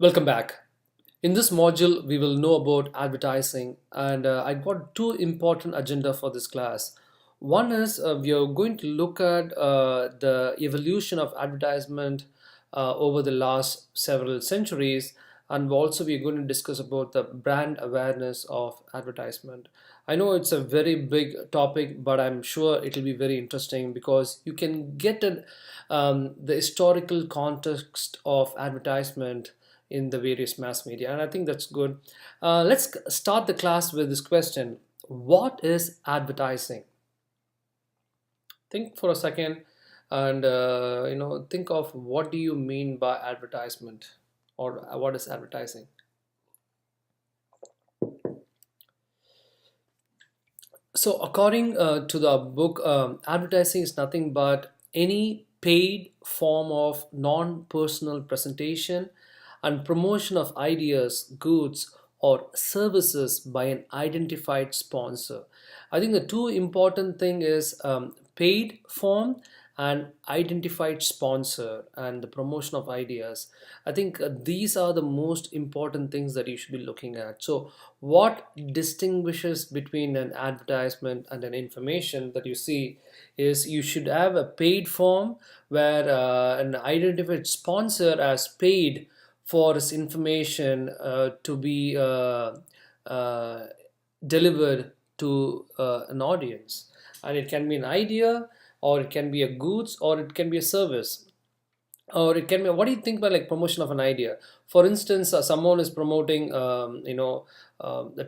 Welcome back. In this module, we will know about advertising, and I got two important agenda for this class. One is we are going to look at the evolution of advertisement over the last several centuries, and also we are going to discuss about the brand awareness of advertisement. I know it's a very big topic, but I'm sure it'll be very interesting because you can get the historical context of advertisement in the various mass media, and I think that's good. Let's start the class with this question: what is advertising? Think for a second, and think of what do you mean by advertisement, or what is advertising? So, according to the book, advertising is nothing but any paid form of non personal presentation and promotion of ideas, goods, or services by an identified sponsor. I think the two important thing is paid form and identified sponsor and the promotion of ideas. I think these are the most important things that you should be looking at. So what distinguishes between an advertisement and an information that you see is you should have a paid form where an identified sponsor has paid for his information to be uh, delivered to an audience, and it can be an idea, or it can be a goods, or it can be a service, or it can be, what do you think by like promotion of an idea? For instance, someone is promoting the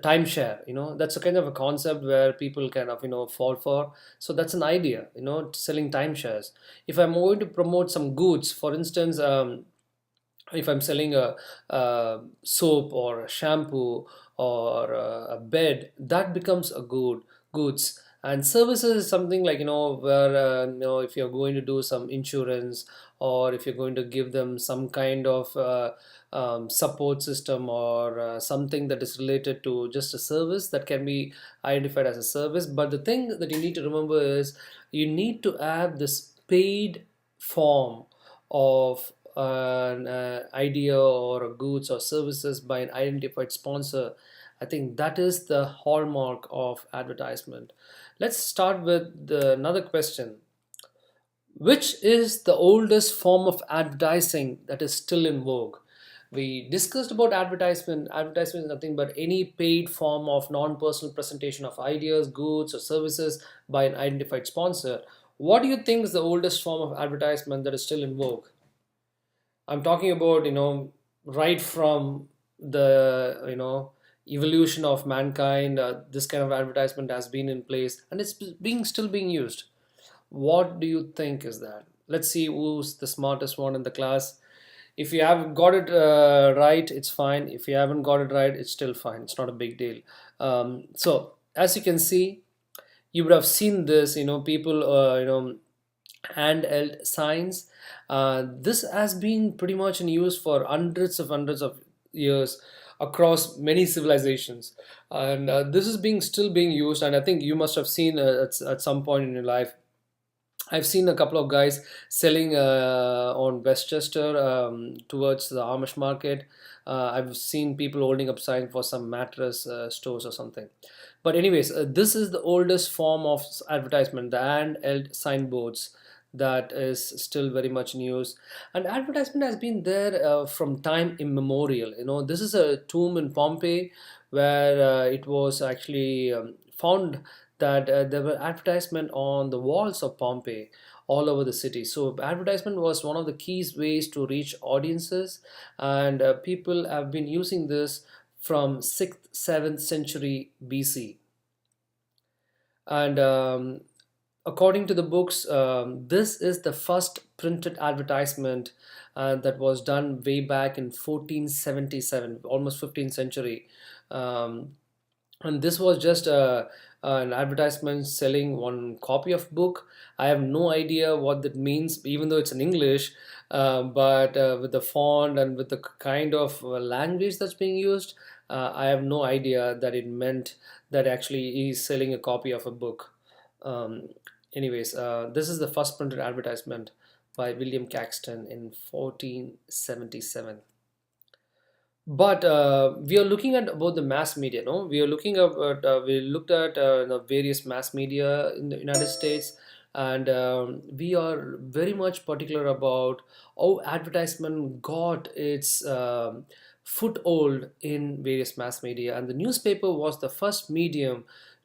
timeshare. That's a kind of a concept where people kind of fall for. So that's an idea, selling timeshares. If I'm going to promote some goods, for instance, if I'm selling a soap or a shampoo or a bed, that becomes a goods. And services is something like where if you're going to do some insurance, or if you're going to give them some kind of support system, or something that is related to just a service, that can be identified as a service. But the thing that you need to remember is you need to have this paid form of an idea or a goods or services by an identified sponsor. I think that is the hallmark of advertisement. Let's start with another question. Which is the oldest form of advertising that is still in vogue? We discussed about advertisement. Advertisement is nothing but any paid form of non-personal presentation of ideas, goods, or services by an identified sponsor. What do you think is the oldest form of advertisement that is still in vogue? I'm talking about, right from the, evolution of mankind. This kind of advertisement has been in place, and it's being still being used. What do you think is that? Let's see who's the smartest one in the class. If you have got it right, it's fine. If you haven't got it right, it's still fine. It's not a big deal. So as you can see, you would have seen this, people, handheld signs. This has been pretty much in use for hundreds of years across many civilizations, and this is being still being used. And I think you must have seen at some point in your life. I've seen a couple of guys selling on Westchester towards the Amish market. I've seen people holding up signs for some mattress stores or something. But anyways, this is the oldest form of advertisement, the handheld signboards that is still very much in use. And advertisement has been there from time immemorial. This is a tomb in Pompeii where it was actually found that there were advertisement on the walls of Pompeii all over the city. So advertisement was one of the key ways to reach audiences, and people have been using this from 6th 7th century BC. And according to the books, this is the first printed advertisement that was done way back in 1477, almost 15th century. um, and this was just an advertisement selling one copy of book. I have no idea what that means, even though it's in English. But with the font and with the kind of language that's being used, I have no idea that it meant that actually he's selling a copy of a book. um, Anyways, this is the first printed advertisement by William Caxton in 1477. But we are looking at about the mass media, no? We are looking at we looked at the various mass media in the United States, and we are very much particular about how advertisement got its foothold in various mass media, and the newspaper was the first medium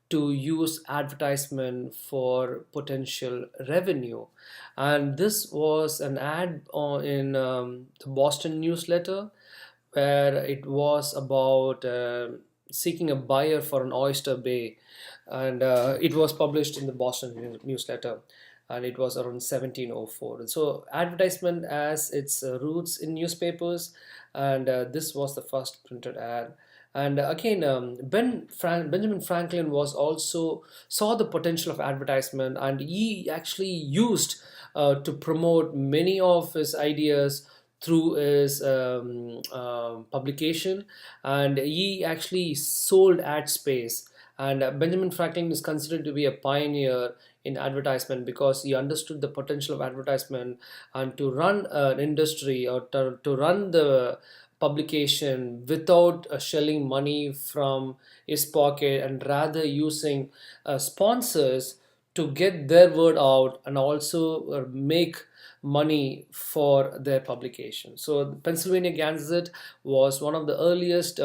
to use advertisement for potential revenue. And this was an ad in the Boston newsletter, where it was about seeking a buyer for an oyster bay, and it was published in the Boston newsletter, and it was around 1704. And so advertisement has its roots in newspapers, and this was the first printed ad. And again, Benjamin Franklin was also saw the potential of advertisement, and he actually used to promote many of his ideas through his publication, and he actually sold ad space. And Benjamin Franklin is considered to be a pioneer in advertisement because he understood the potential of advertisement, and to run an industry, or to run the publication without shelling money from his pocket, and rather using sponsors to get their word out, and also make money for their publication. So the Pennsylvania Gazette was one of the earliest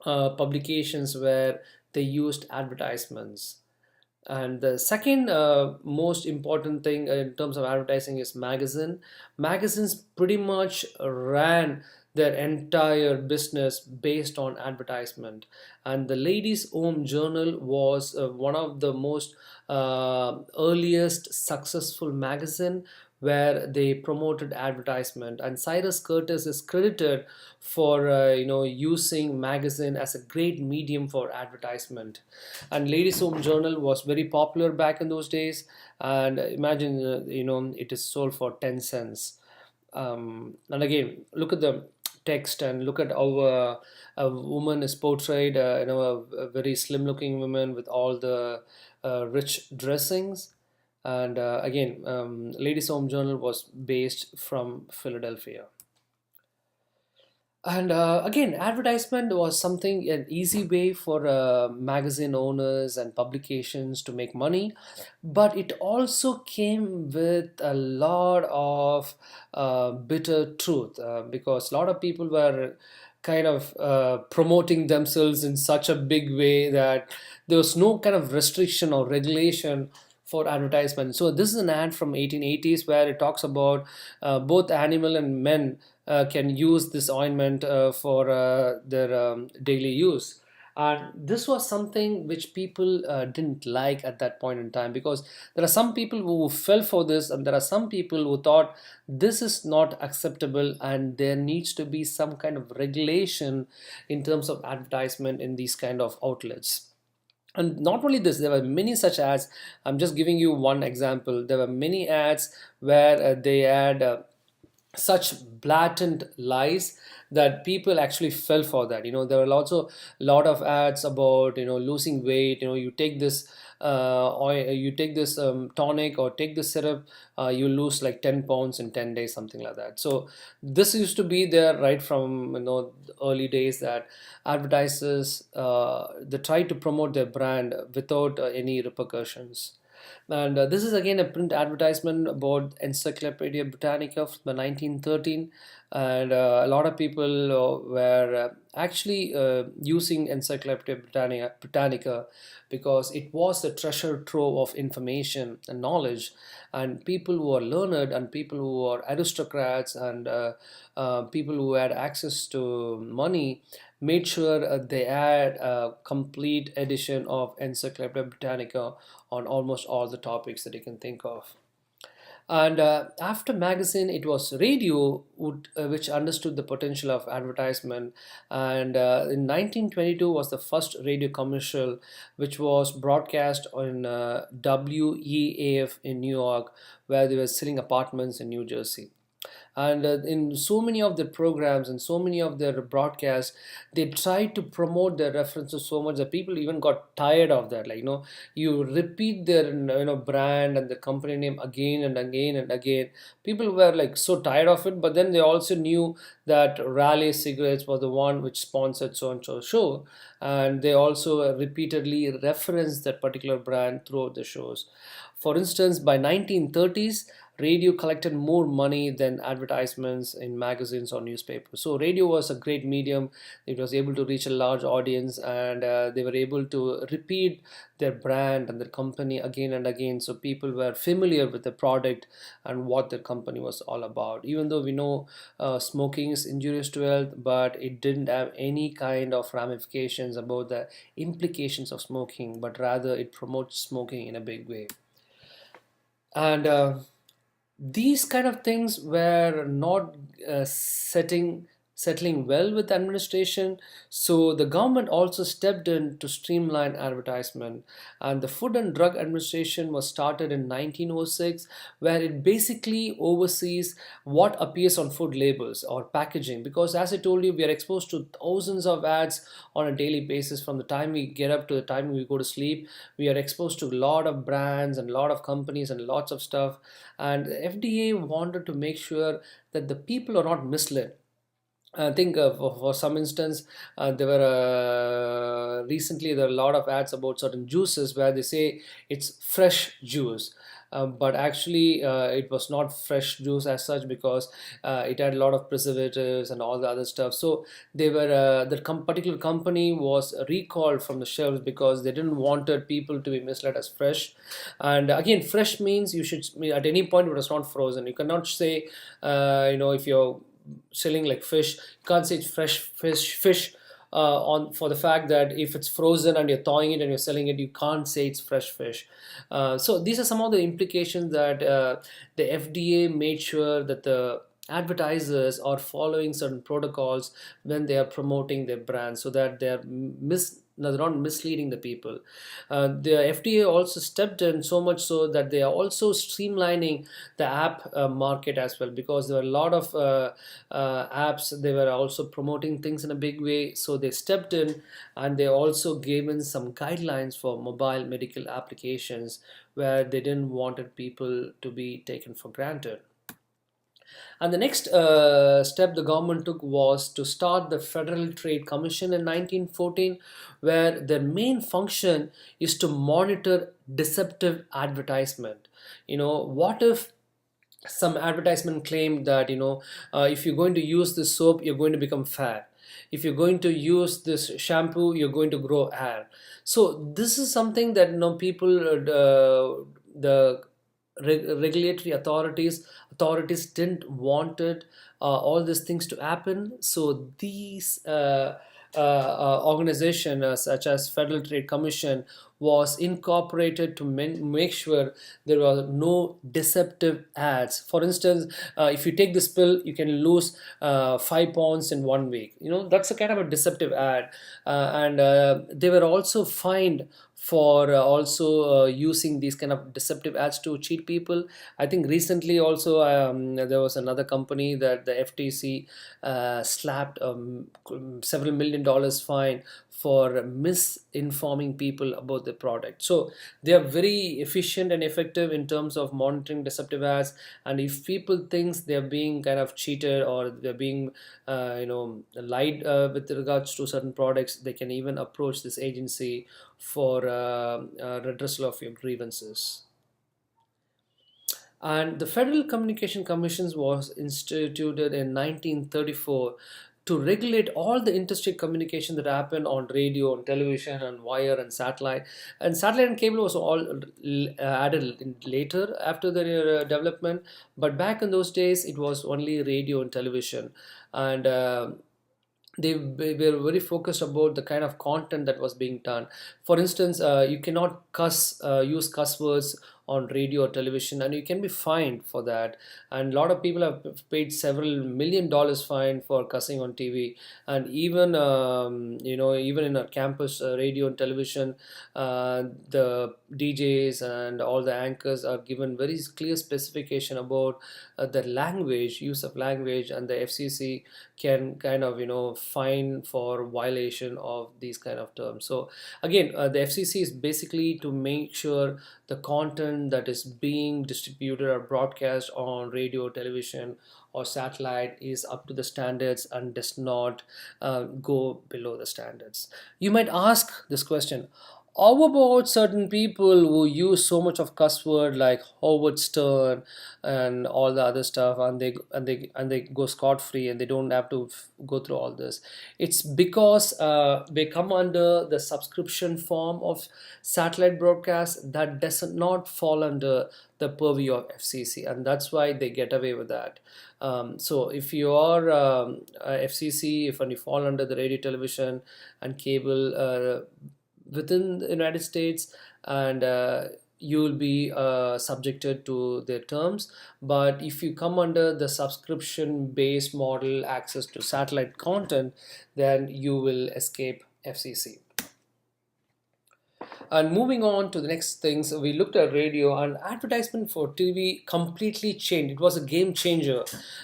publications where they used advertisements. And the second most important thing in terms of advertising is magazine. Magazines pretty much ran their entire business based on advertisement. And the Ladies' Home Journal was one of the most earliest successful magazine where they promoted advertisement. And Cyrus Curtis is credited for using magazine as a great medium for advertisement. And Ladies Home Journal was very popular back in those days, and imagine it is sold for 10 cents. And again, look at the text, and look at how a woman is portrayed, a very slim looking woman with all the rich dressings. And again, Ladies Home Journal was based from Philadelphia. And again, advertisement was something, an easy way for magazine owners and publications to make money, but it also came with a lot of bitter truth, because a lot of people were kind of promoting themselves in such a big way that there was no kind of restriction or regulation for advertisement. So this is an ad from 1880s where it talks about both animal and men can use this ointment for their daily use. And this was something which people didn't like at that point in time, because there are some people who fell for this, and there are some people who thought this is not acceptable, and there needs to be some kind of regulation in terms of advertisement in these kind of outlets. And not only this, there were many such ads. I'm just giving you one example. There were many ads where they had such blatant lies that people actually fell for that. There were also a lot of ads about losing weight. You take this you take this tonic, or take this syrup, you lose like 10 pounds in 10 days, something like that. So this used to be there right from the early days, that advertisers they try to promote their brand without any repercussions. And this is again a print advertisement about Encyclopedia Britannica from the 1913. And a lot of people were actually using Encyclopedia Britannica because it was a treasure trove of information and knowledge. And people who are learned, and people who are aristocrats, and people who had access to money, made sure they had a complete edition of Encyclopedia Britannica on almost all the topics that you can think of. And after magazine, it was radio which understood the potential of advertisement. And in 1922 was the first radio commercial, which was broadcast on WEAF in New York, where they were selling apartments in New Jersey. And in so many of their programs and so many of their broadcasts, they tried to promote their references so much that people even got tired of that. Like, you repeat their brand and the company name again and again and again. People were like so tired of it, but then they also knew that Raleigh cigarettes was the one which sponsored so and so show, and they also repeatedly referenced that particular brand throughout the shows. For instance, by 1930s, radio collected more money than advertisements in magazines or newspapers. So radio was a great medium. It was able to reach a large audience, and they were able to repeat their brand and their company again and again. So people were familiar with the product and what the company was all about. Even though we know smoking is injurious to health, but it didn't have any kind of ramifications about the implications of smoking, but rather it promotes smoking in a big way. And these kind of things were not settling well with the administration, so the government also stepped in to streamline advertisement, and the Food and Drug Administration was started in 1906, where it basically oversees what appears on food labels or packaging, because as I told you, we are exposed to thousands of ads on a daily basis. From the time we get up to the time we go to sleep, we are exposed to a lot of brands and a lot of companies and lots of stuff. And the FDA wanted to make sure that the people are not misled. I think for some instance, there were recently there are a lot of ads about certain juices where they say it's fresh juice. But actually, it was not fresh juice as such, because it had a lot of preservatives and all the other stuff. So they were the particular company was recalled from the shelves because they didn't wanted people to be misled as fresh. And again, fresh means you should at any point it was not frozen. You cannot say, if you're selling like fish, you can't say it's fresh fish on for the fact that if it's frozen and you're thawing it and you're selling it, you can't say it's fresh fish. So these are some of the implications that the FDA made sure that the advertisers are following certain protocols when they are promoting their brand, so that they are no, they're not misleading the people. The FDA also stepped in so much so that they are also streamlining the app market as well, because there were a lot of apps. They were also promoting things in a big way, so they stepped in, and they also gave in some guidelines for mobile medical applications where they didn't wanted people to be taken for granted. And the next step the government took was to start the Federal Trade Commission in 1914, where their main function is to monitor deceptive advertisement. What if some advertisement claimed that if you're going to use this soap, you're going to become fat. If you're going to use this shampoo, you're going to grow hair. So this is something that people, the regulatory authorities didn't wanted all these things to happen. So these organization such as Federal Trade Commission was incorporated to make sure there were no deceptive ads. For instance, if you take this pill, you can lose 5 pounds in 1 week. That's a kind of a deceptive ad. And they were also fined for also using these kind of deceptive ads to cheat people. I think recently also there was another company that the FTC slapped several $1 million fine for misinforming people about the product. So they are very efficient and effective in terms of monitoring deceptive ads. And if people thinks they're being kind of cheated or they're being lied with regards to certain products, they can even approach this agency for redressal of your grievances. And the Federal Communication Commission was instituted in 1934 to regulate all the interstate communication that happened on radio, on television, on wire and satellite. And satellite and cable was all added later after the development. But back in those days, it was only radio and television. And they were very focused about the kind of content that was being done. For instance, you cannot use cuss words on radio or television, and you can be fined for that. And a lot of people have paid several $1 million fine for cussing on TV. And even even in a campus radio and television, the DJs and all the anchors are given very clear specification about the language, use of language, and the FCC can kind of fine for violation of these kind of terms. So again, the FCC is basically to make sure the content that is being distributed or broadcast on radio, television, or satellite is up to the standards and does not go below the standards. You might ask this question: how about certain people who use so much of cuss word like Howard Stern and all the other stuff, and they go scot free and they don't have to go through all this? It's because they come under the subscription form of satellite broadcast that does not fall under the purview of FCC, and that's why they get away with that. So if you are FCC, if you fall under the radio, television, and cable within the United States, and you will be subjected to their terms. But if you come under the subscription based model access to satellite content, then you will escape FCC. And moving on to the next things, we looked at radio, and advertisement for TV completely changed. It was a game changer,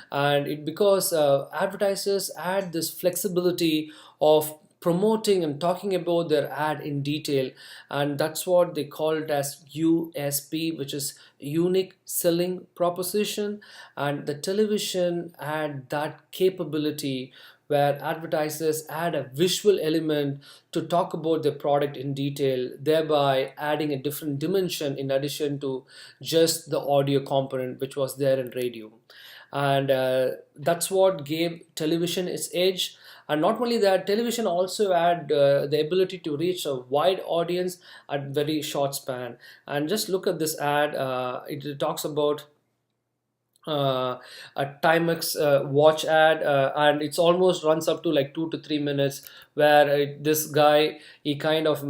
and it because advertisers had this flexibility of promoting and talking about their ad in detail, and that's what they call it as USP, which is unique selling proposition. And the television had that capability where advertisers add a visual element to talk about their product in detail, thereby adding a different dimension in addition to just the audio component which was there in radio. And that's what gave television its edge. And not only that, television also had the ability to reach a wide audience at very short span. And just look at this ad. It talks about a Timex watch ad, and it's almost runs up to like 2 to 3 minutes, where this guy, he kind of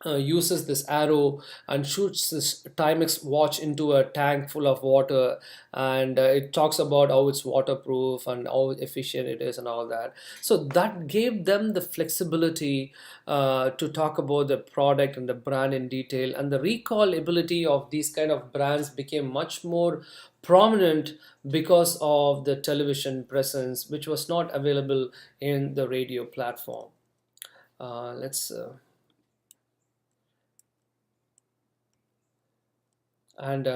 uses this arrow and shoots this Timex watch into a tank full of water, and it talks about how it's waterproof and how efficient it is and all that. So that gave them the flexibility to talk about the product and the brand in detail, and the recall ability of these kind of brands became much more prominent because of the television presence, which was not available in the radio platform. Let's and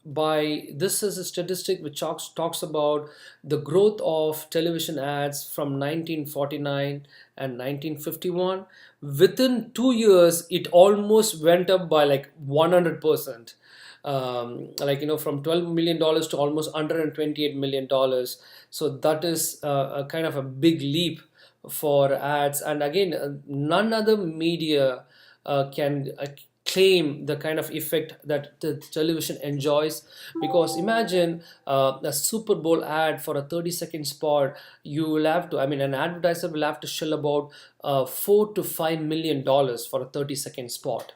by this is a statistic which talks about the growth of television ads from 1949 and 1951. Within 2 years it almost went up by like 100%, from $12 million to almost $128 million. So that is a kind of a big leap for ads. And again, none other media can claim the kind of effect that the television enjoys. Because imagine a Super Bowl ad for a 30-second spot. You will have to, an advertiser will have to shell about $4 to $5 million for a 30-second spot.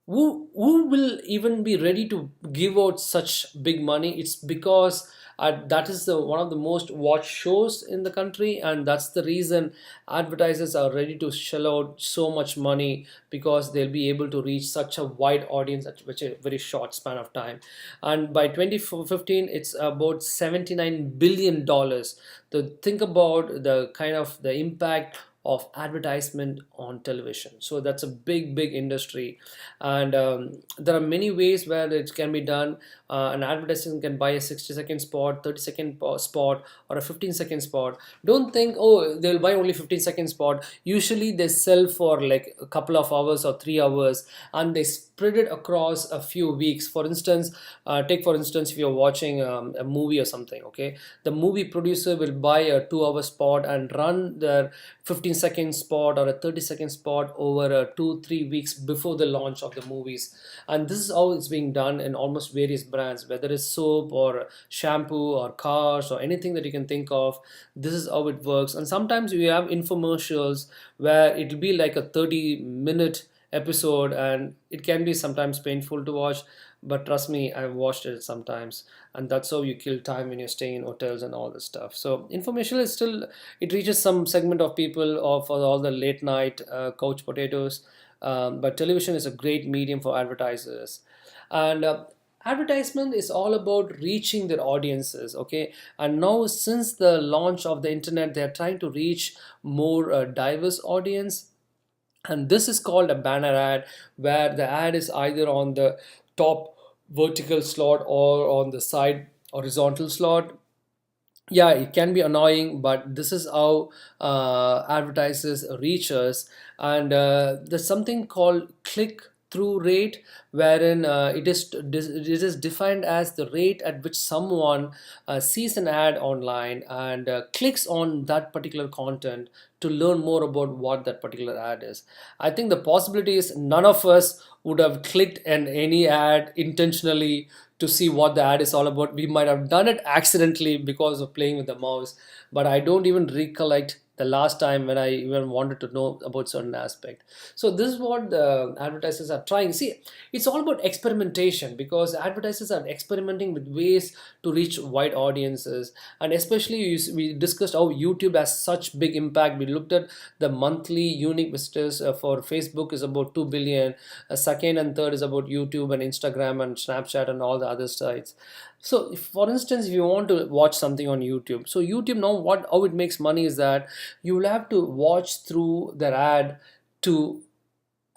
Who will even be ready to give out such big money? It's because that is one of the most watched shows in the country, and that's the reason advertisers are ready to shell out so much money, because they'll be able to reach such a wide audience at a very short span of time. And by 2015 it's about $79 billion. So think about the kind of the impact of advertisement on television. So that's a big industry, and there are many ways where it can be done. An advertising can buy a 60-second spot, 30-second spot, or a 15-second spot. Don't think, oh, they'll buy only 15-second spot. Usually they sell for like a couple of hours or 3 hours, and they spread it across a few weeks. For instance, if you're watching a movie or something, okay, the movie producer will buy a 2-hour spot and run their 15-second spot or a 30-second spot over 2-3 weeks before the launch of the movies. And this is how it's being done in almost various brands, whether it's soap or shampoo or cars or anything that you can think of. This is how it works. And sometimes we have infomercials where it'll be like a 30-minute episode, and it can be sometimes painful to watch, but trust me, I've watched it sometimes. And that's how you kill time when you're staying in hotels and all this stuff. So information is still, it reaches some segment of people, or for all the late night couch potatoes. But television is a great medium for advertisers. And advertisement is all about reaching their audiences, okay? And now, since the launch of the internet, they're trying to reach more diverse audience. And this is called a banner ad, where the ad is either on the top vertical slot or on the side horizontal slot. Yeah, it can be annoying, but this is how advertisers reach us. And there's something called click through rate, wherein it is defined as the rate at which someone sees an ad online and clicks on that particular content to learn more about what that particular ad is. I think the possibility is none of us would have clicked on any ad intentionally to see what the ad is all about. We might have done it accidentally because of playing with the mouse, but I don't even recollect the last time when I even wanted to know about certain aspect. So this is what the advertisers are trying. See, it's all about experimentation, because advertisers are experimenting with ways to reach wide audiences. And especially we discussed how YouTube has such big impact. We looked at the monthly unique visitors for Facebook is about 2 billion. Second and third is about YouTube and Instagram and Snapchat and all the other sites. So for instance, if you want to watch something on YouTube, so YouTube now, what how it makes money is that you will have to watch through their ad to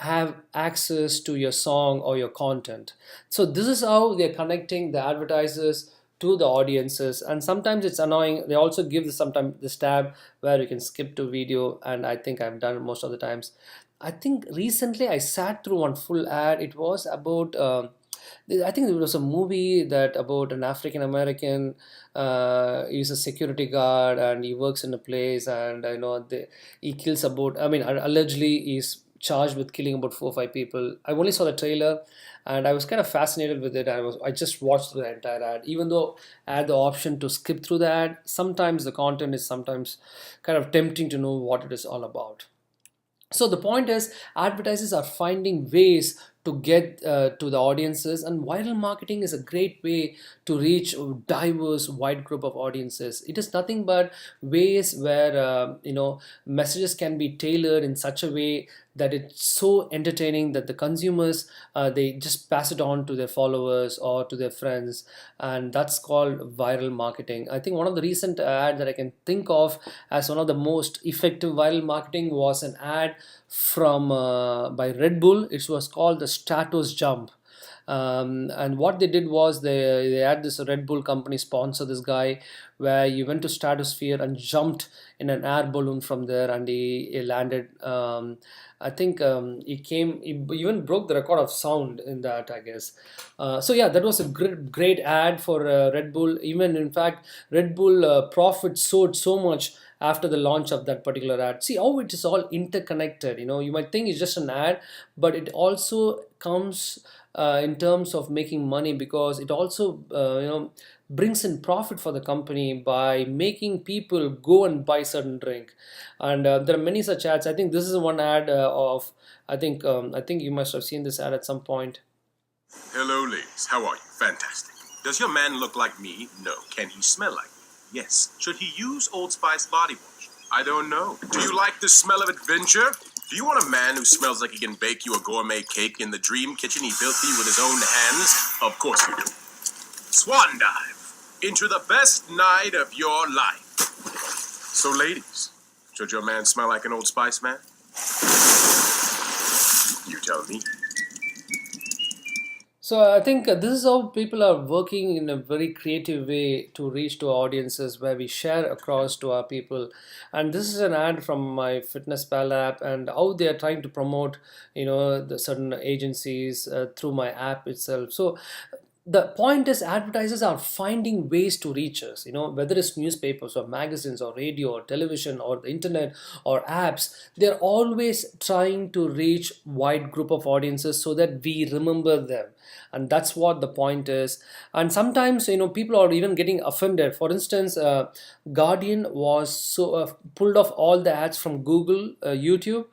have access to your song or your content. So this is how they're connecting the advertisers to the audiences. And sometimes it's annoying, they also give sometimes this tab where you can skip to video, and I think I've done it most of the times. I think recently I sat through one full ad. It was about I think it was a movie that about an African American. He's a security guard and he works in a place, and I know he kills about. I mean, allegedly he's charged with killing about 4 or 5 people. I only saw the trailer, and I was kind of fascinated with it. I just watched the entire ad, even though I had the option to skip through the ad. Sometimes the content is sometimes kind of tempting to know what it is all about. So the point is, advertisers are finding ways to get to the audiences, and viral marketing is a great way to reach a diverse, wide group of audiences. It is nothing but ways where messages can be tailored in such a way that it's so entertaining that the consumers they just pass it on to their followers or to their friends, and that's called viral marketing. I think one of the recent ad that I can think of as one of the most effective viral marketing was an ad from by Red Bull. It was called the Stratos Jump. And what they did was they had this Red Bull company sponsor this guy, where he went to stratosphere and jumped in an air balloon from there, and he landed. I think he even broke the record of sound in that, I guess. So yeah, that was a great ad for Red Bull. Even in fact, Red Bull profit soared so much after the launch of that particular ad. See how it is all interconnected. You might think it's just an ad, but it also comes in terms of making money, because it also brings in profit for the company by making people go and buy certain drink. And there are many such ads. I think this is one ad of, I think you must have seen this ad at some point. Hello, ladies. How are you? Fantastic. Does your man look like me? No. Can he smell like me? Yes. Should he use Old Spice body wash? I don't know. Do you like the smell of adventure? Do you want a man who smells like he can bake you a gourmet cake in the dream kitchen he built for you with his own hands? Of course you do. Swan dive into the best night of your life. So, ladies, should your man smell like an Old Spice man? You tell me. So I think this is how people are working in a very creative way to reach to audiences, where we share across to our people. And this is an ad from my Fitness Pal app, and how they are trying to promote, the certain agencies through my app itself. So the point is advertisers are finding ways to reach us, whether it's newspapers or magazines or radio or television or the internet or apps. They're always trying to reach wide group of audiences so that we remember them, and that's what the point is. And sometimes people are even getting offended. For instance, Guardian was pulled off all the ads from Google, YouTube,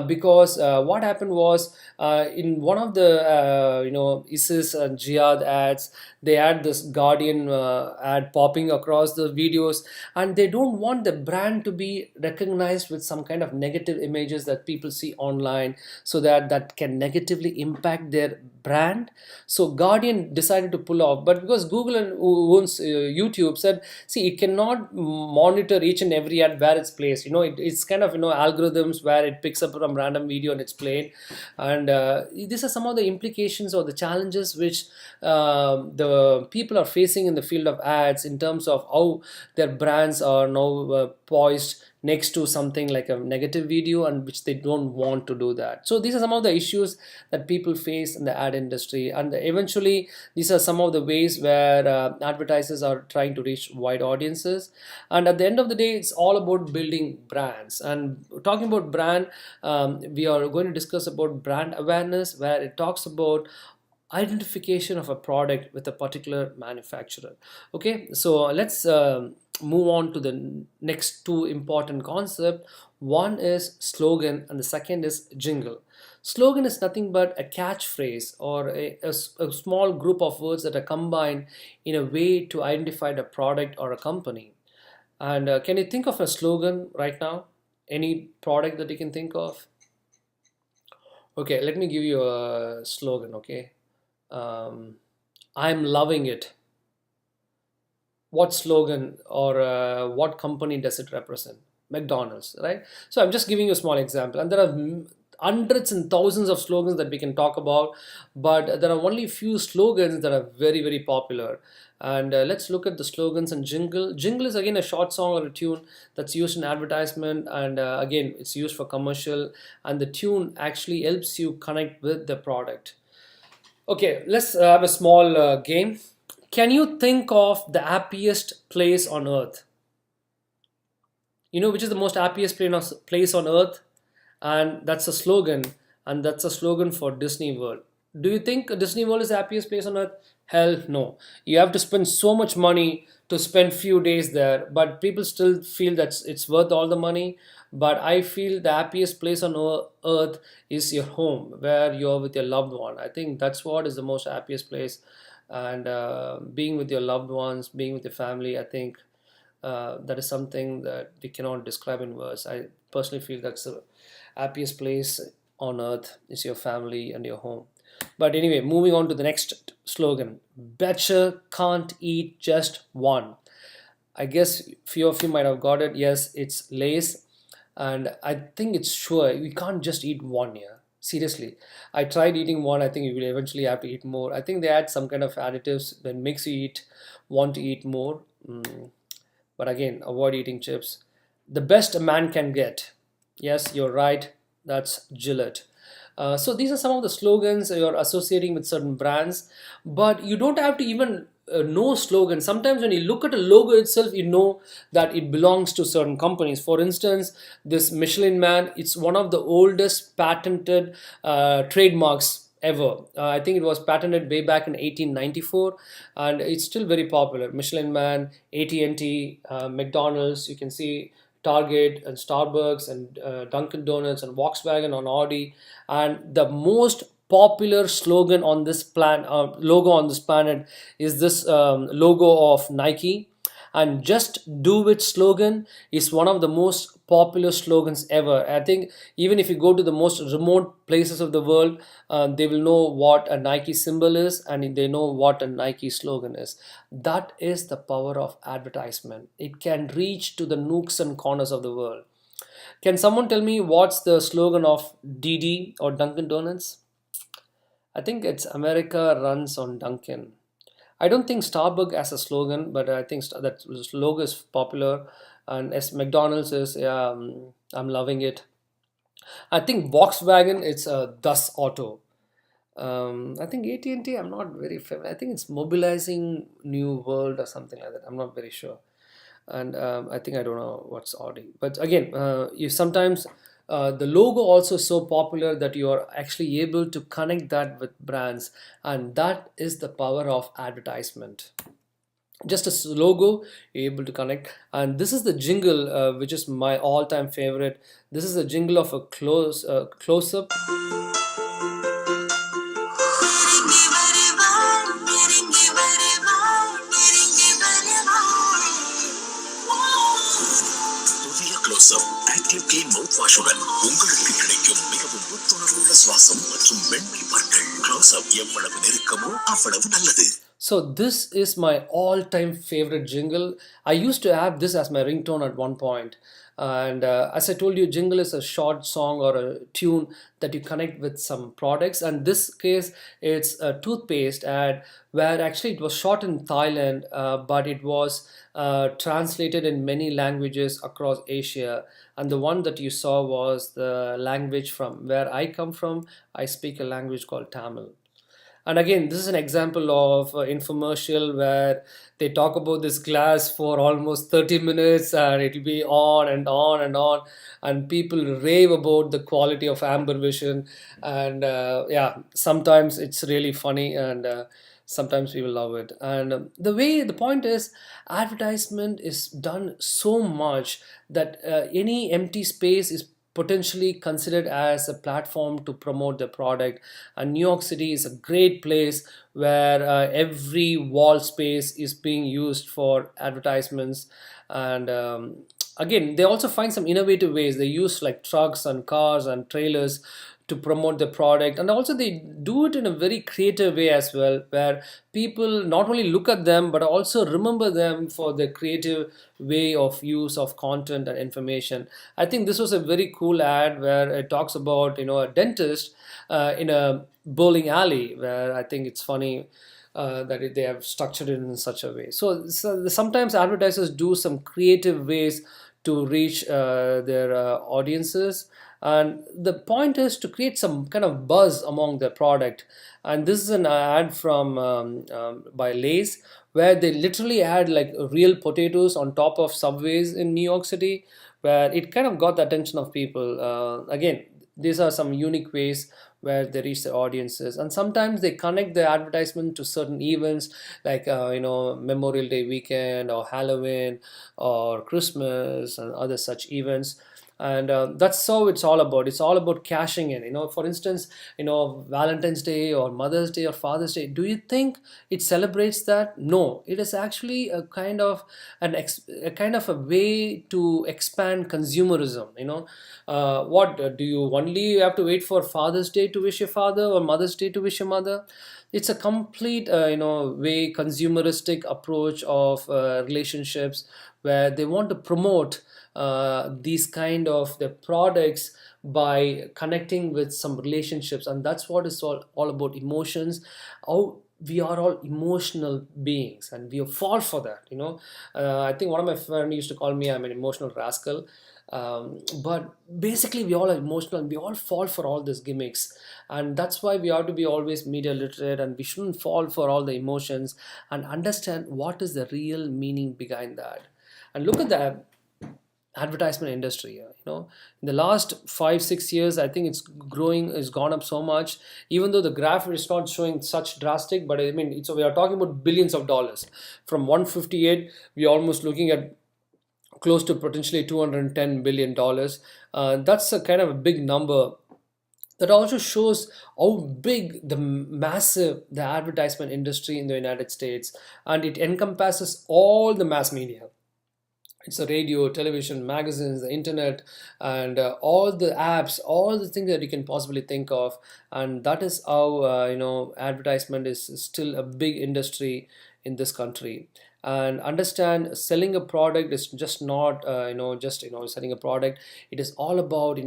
because what happened was, in one of the ISIS and jihad ads, they had this Guardian ad popping across the videos, and they don't want the brand to be recognized with some kind of negative images that people see online, so that can negatively impact their brand. So Guardian decided to pull off, but because Google and who owns YouTube said, see, it cannot monitor each and every ad where it's placed. It's kind of algorithms where it picks up from random video and it's played. And these are some of the implications or the challenges which the people are facing in the field of ads, in terms of how their brands are now poised next to something like a negative video, and which they don't want to do that. So these are some of the issues that people face in the ad industry, and eventually these are some of the ways where advertisers are trying to reach wide audiences. And at the end of the day, it's all about building brands. And talking about brand, we are going to discuss about brand awareness, where it talks about identification of a product with a particular manufacturer. Okay, so let's move on to the next two important concepts. One is slogan and the second is jingle. Slogan is nothing but a catchphrase or a small group of words that are combined in a way to identify the product or a company. And can you think of a slogan right now? Any product that you can think of? Okay, let me give you a slogan. Okay, um, I'm loving it. What slogan or what company does it represent? McDonald's, right? So I'm just giving you a small example, and there are hundreds and thousands of slogans that we can talk about, but there are only few slogans that are very, very popular. And let's look at the slogans. And jingle is again a short song or a tune that's used in advertisement, and again it's used for commercial, and the tune actually helps you connect with the product. Okay, let's have a small game. Can you think of the happiest place on earth? You know which is the most happiest place on earth? And that's a slogan, and that's a slogan for Disney World. Do you think Disney World is the happiest place on earth? Hell no. You have to spend so much money to spend few days there, but people still feel that it's worth all the money. But I feel the happiest place on earth is your home, where you're with your loved one. I think that's what is the most happiest place. And being with your loved ones, being with your family, I think that is something that we cannot describe in words. I personally feel that's the happiest place on earth is your family and your home. But anyway, moving on to the next slogan. Betcha can't eat just one. I guess few of you might have got it. Yes, it's Lay's, and I think it's sure we can't just eat one here. Seriously, I tried eating one. I think you will eventually have to eat more. I think they add some kind of additives that makes you want to eat more. But again, avoid eating chips. The best a man can get. Yes, you're right. That's Gillette. So these are some of the slogans you're associating with certain brands, but you don't have to even know slogan. Sometimes when you look at a logo itself, you know that it belongs to certain companies. For instance, this Michelin Man, it's one of the oldest patented trademarks ever. I think it was patented way back in 1894, and it's still very popular. Michelin Man, AT&T, McDonald's, you can see Target and Starbucks and Dunkin' Donuts and Volkswagen on Audi. And the most popular slogan on this logo on this planet is this logo of Nike. And just do it slogan is one of the most popular slogans ever. I think even if you go to the most remote places of the world, they will know what a Nike symbol is, and they know what a Nike slogan is. That is the power of advertisement. It can reach to the nooks and corners of the world. Can someone tell me what's the slogan of DD or Dunkin' Donuts? I think it's America runs on Dunkin'. I don't think Starbucks has a slogan, but I think that logo is popular. And as McDonald's is, yeah, I'm loving it. I think Volkswagen, it's a Thus Auto. I think AT&T, I'm not very familiar. I think it's Mobilizing New World or something like that. I'm not very sure. And I think I don't know what's Audi. But again, you sometimes the logo also is so popular that you are actually able to connect that with brands, and that is the power of advertisement. Just a logo, you're able to connect. And this is the jingle, which is my all-time favorite. This is a jingle of a close-up. புதிய close-up active clean மவுத் வாஷுடன் உங்களுக்கு கிடைக்கும் மிகவும் புத்துணர்வுள்ள சுவாசம் மற்றும் மென்மை பற்கள். Close-up எவ்வளவு நெருக்கமோ அவ்வளவு நல்லது. So this is my all-time favorite jingle. I used to have this as my ringtone at one point. And as I told you, jingle is a short song or a tune that you connect with some products. And this case, it's a toothpaste ad where actually it was shot in Thailand, but it was translated in many languages across Asia. And the one that you saw was the language from where I come from. I speak a language called Tamil. And again, this is an example of infomercial where they talk about this glass for almost 30 minutes, and it'll be on and on and on. And people rave about the quality of amber vision. And yeah, sometimes it's really funny, and sometimes people love it. And the point is, advertisement is done so much that any empty space is potentially considered as a platform to promote the product. And New York City is a great place where every wall space is being used for advertisements. And again, they also find some innovative ways. They use like trucks and cars and trailers to promote the product, and also they do it in a very creative way as well, where people not only look at them but also remember them for the creative way of use of content and information. I think this was a very cool ad where it talks about a dentist in a bowling alley, where I think it's funny that they have structured it in such a way. So sometimes advertisers do some creative ways to reach their audiences, and the point is to create some kind of buzz among the product. And this is an ad from by Lay's, where they literally add like real potatoes on top of subways in New York City, where it kind of got the attention of people. Again, these are some unique ways where they reach their audiences. And sometimes they connect the advertisement to certain events, like Memorial Day weekend or Halloween or Christmas and other such events. And that's how it's all about. It's all about cashing in. For instance, Valentine's Day or Mother's Day or Father's Day, do you think it celebrates that? No, it is actually a kind of a kind of a way to expand consumerism. What do you only have to wait for Father's Day to wish your father or Mother's Day to wish your mother? It's a complete way consumeristic approach of relationships, where they want to promote these kind of the products by connecting with some relationships. And that's what is all about emotions. How we are all emotional beings, and we fall for that. I think one of my friends used to call me I'm an emotional rascal. But basically we all are emotional, and we all fall for all these gimmicks. And that's why we have to be always media literate, and we shouldn't fall for all the emotions, and understand what is the real meaning behind that. And look at that advertisement industry. In the last 5 6 years, I think it's gone up so much, even though the graph is not showing such drastic. But I mean, we are talking about billions of dollars. From 158, we're almost looking at close to potentially $210 billion. That's a kind of a big number. That also shows how big the advertisement industry in the United States, and it encompasses all the mass media. It's the radio, television, magazines, the internet, and all the apps, all the things that you can possibly think of. And that is how advertisement is still a big industry in this country. And understand, selling a product is just not just selling a product. It is all about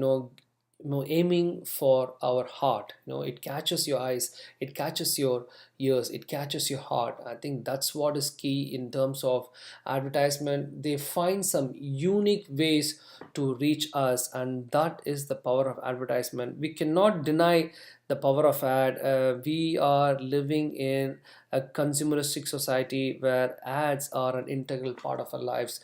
aiming for our heart. It catches your eyes, it catches your ears, it catches your heart. I think that's what is key in terms of advertisement. They find some unique ways to reach us, and that is the power of advertisement. We cannot deny the power of ad. We are living in a consumeristic society where ads are an integral part of our lives.